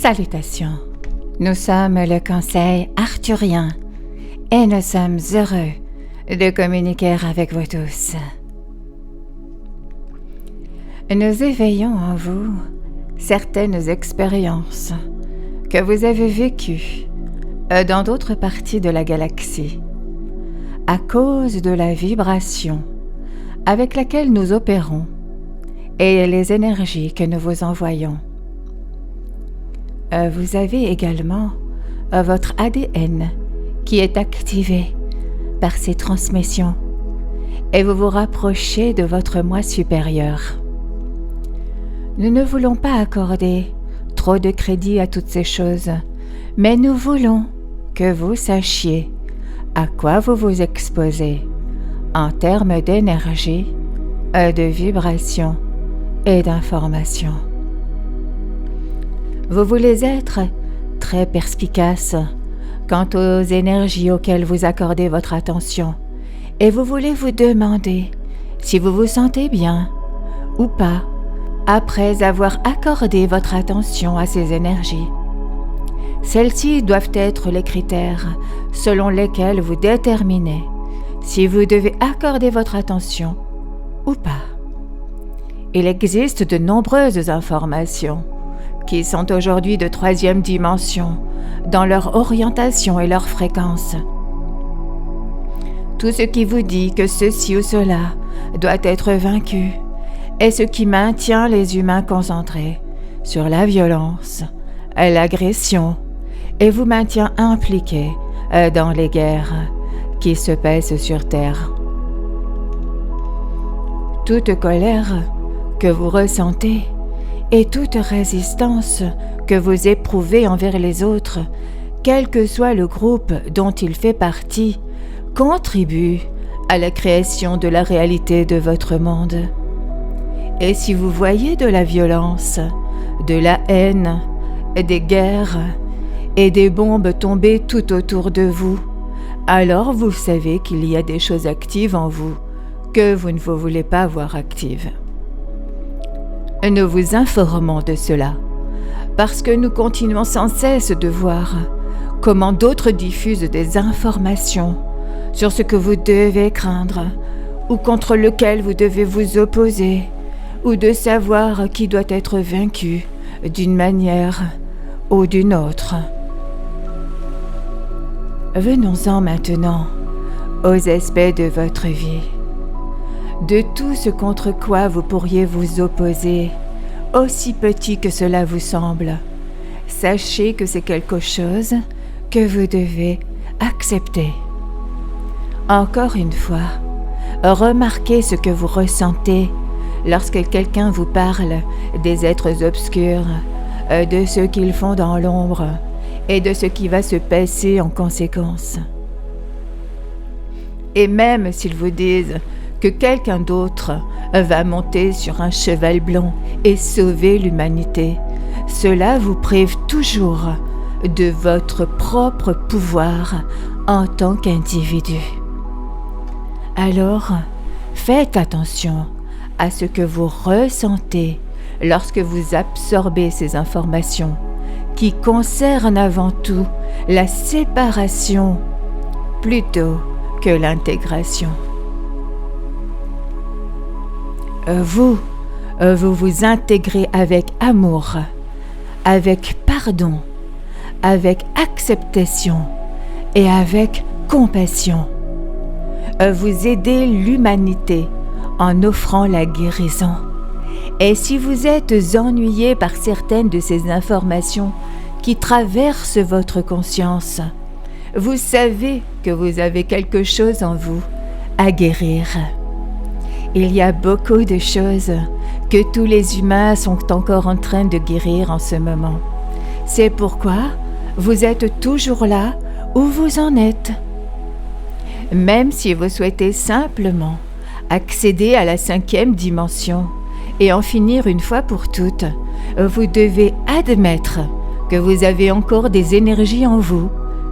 Salutations, nous sommes le Conseil arthurien et nous sommes heureux de communiquer avec vous tous. Nous éveillons en vous certaines expériences que vous avez vécues dans d'autres parties de la galaxie à cause de la vibration avec laquelle nous opérons et les énergies que nous vous envoyons. Vous avez également votre ADN qui est activé par ces transmissions et vous vous rapprochez de votre moi supérieur. Nous ne voulons pas accorder trop de crédit à toutes ces choses, mais nous voulons que vous sachiez à quoi vous vous exposez en termes d'énergie, de vibration et d'information. Vous voulez être très perspicace quant aux énergies auxquelles vous accordez votre attention et vous voulez vous demander si vous vous sentez bien ou pas après avoir accordé votre attention à ces énergies. Celles-ci doivent être les critères selon lesquels vous déterminez si vous devez accorder votre attention ou pas. Il existe de nombreuses informations qui sont aujourd'hui de 3e dimension dans leur orientation et leur fréquence. Tout ce qui vous dit que ceci ou cela doit être vaincu est ce qui maintient les humains concentrés sur la violence, l'agression et vous maintient impliqués dans les guerres qui se paissent sur Terre. Toute colère que vous ressentez et toute résistance que vous éprouvez envers les autres, quel que soit le groupe dont il fait partie, contribue à la création de la réalité de votre monde. Et si vous voyez de la violence, de la haine, des guerres et des bombes tomber tout autour de vous, alors vous savez qu'il y a des choses actives en vous que vous ne voulez pas voir actives. Nous vous informons de cela parce que nous continuons sans cesse de voir comment d'autres diffusent des informations sur ce que vous devez craindre ou contre lequel vous devez vous opposer ou de savoir qui doit être vaincu d'une manière ou d'une autre. Venons-en maintenant aux aspects de votre vie, de tout ce contre quoi vous pourriez vous opposer, aussi petit que cela vous semble. Sachez que c'est quelque chose que vous devez accepter. Encore une fois, remarquez ce que vous ressentez lorsque quelqu'un vous parle des êtres obscurs, de ce qu'ils font dans l'ombre et de ce qui va se passer en conséquence. Et même s'ils vous disent que quelqu'un d'autre va monter sur un cheval blanc et sauver l'humanité, cela vous prive toujours de votre propre pouvoir en tant qu'individu. Alors, faites attention à ce que vous ressentez lorsque vous absorbez ces informations qui concernent avant tout la séparation plutôt que l'intégration. Vous vous intégrez avec amour, avec pardon, avec acceptation et avec compassion. Vous aidez l'humanité en offrant la guérison. Et si vous êtes ennuyé par certaines de ces informations qui traversent votre conscience, vous savez que vous avez quelque chose en vous à guérir. Il y a beaucoup de choses que tous les humains sont encore en train de guérir en ce moment. C'est pourquoi vous êtes toujours là où vous en êtes. Même si vous souhaitez simplement accéder à la 5e dimension et en finir une fois pour toutes, vous devez admettre que vous avez encore des énergies en vous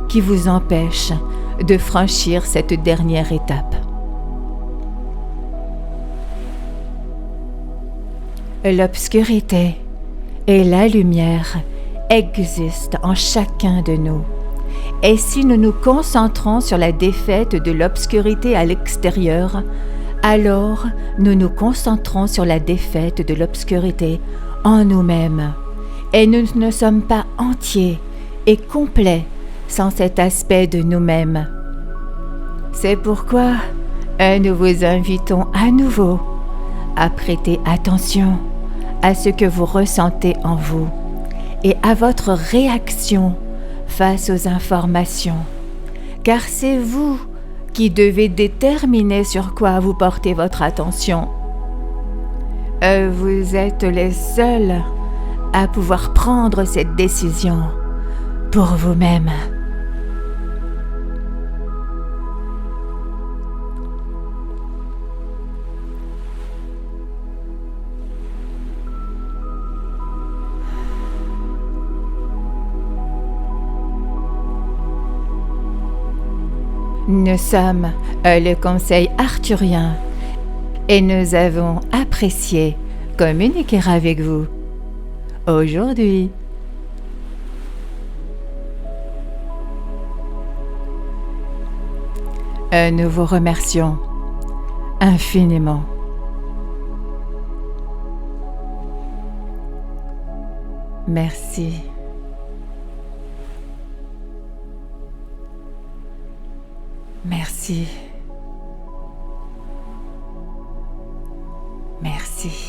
qui vous empêchent de franchir cette dernière étape. L'obscurité et la lumière existe en chacun de nous. Et si nous nous concentrons sur la défaite de l'obscurité à l'extérieur, alors nous nous concentrons sur la défaite de l'obscurité en nous-mêmes. Et nous ne sommes pas entiers et complets sans cet aspect de nous-mêmes. C'est pourquoi nous vous invitons à nouveau à prêter attention à ce que vous ressentez en vous et à votre réaction face aux informations, car c'est vous qui devez déterminer sur quoi vous portez votre attention. Vous êtes les seuls à pouvoir prendre cette décision pour vous-même. Nous sommes le Conseil arthurien et nous avons apprécié communiquer avec vous aujourd'hui. Nous vous remercions infiniment. Merci. Merci. Merci.